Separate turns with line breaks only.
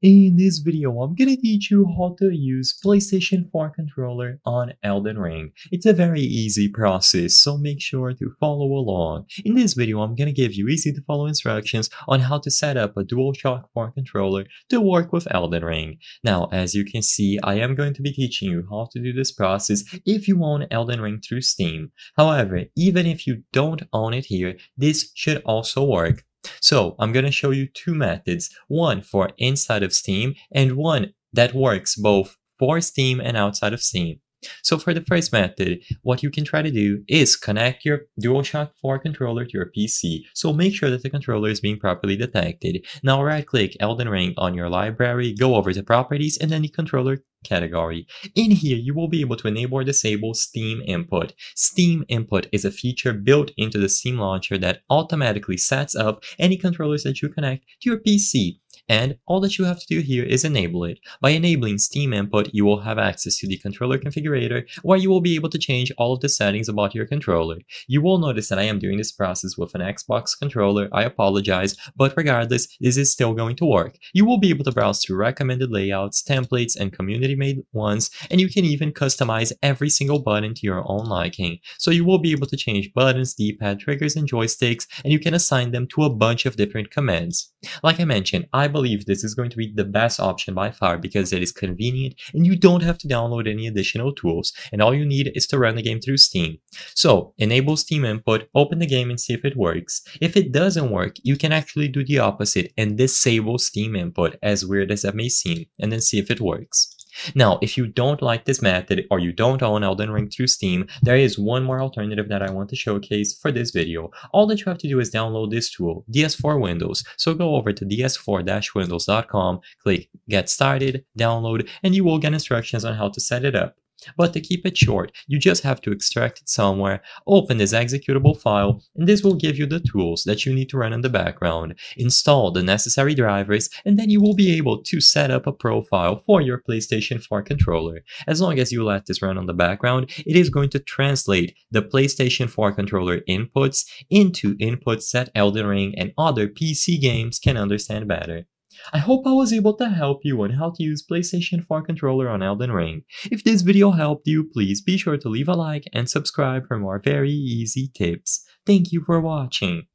In this video, I'm gonna teach you how to use PlayStation 4 controller on Elden Ring. It's a very easy process, so make sure to follow along. In this video, I'm gonna give you easy to follow instructions on how to set up a DualShock 4 controller to work with Elden Ring. Now, as you can see, I am going to be teaching you how to do this process if you own Elden Ring through Steam. However, even if you don't own it here, this should also work. So I'm going to show you two methods, one for inside of Steam and one that works both for Steam and outside of Steam. So for the first method, what you can try to do is connect your DualShock 4 controller to your PC. So make sure that the controller is being properly detected. Now right-click Elden Ring on your library, go over to Properties and then the controller category. In here, you will be able to enable or disable Steam Input. Steam Input is a feature built into the Steam launcher that automatically sets up any controllers that you connect to your PC. And all that you have to do here is enable it. By enabling Steam Input, you will have access to the controller configurator where you will be able to change all of the settings about your controller. You will notice that I am doing this process with an Xbox controller. I apologize, but regardless, this is still going to work. You will be able to browse through recommended layouts, templates, and community-made ones, and you can even customize every single button to your own liking. So you will be able to change buttons, D-pad, triggers, and joysticks, and you can assign them to a bunch of different commands. Like I mentioned, I believe this is going to be the best option by far because it is convenient and you don't have to download any additional tools, and all you need is to run the game through Steam. So enable Steam Input, open the game and see if it works. If it doesn't work, you can actually do the opposite and disable Steam Input, as weird as that may seem, and then see if it works. Now, if you don't like this method or you don't own Elden Ring through Steam, there is one more alternative that I want to showcase for this video. All that you have to do is download this tool, DS4 Windows. So go over to ds4-windows.com, click Get Started, Download, and you will get instructions on how to set it up. But to keep it short, you just have to extract it somewhere, open this executable file, and this will give you the tools that you need to run in the background. Install the necessary drivers, and then you will be able to set up a profile for your PlayStation 4 controller. As long as you let this run on the background, it is going to translate the PlayStation 4 controller inputs into inputs that Elden Ring and other PC games can understand better. I hope I was able to help you on how to use PlayStation 4 controller on Elden Ring. If this video helped you, please be sure to leave a like and subscribe for more very easy tips. Thank you for watching.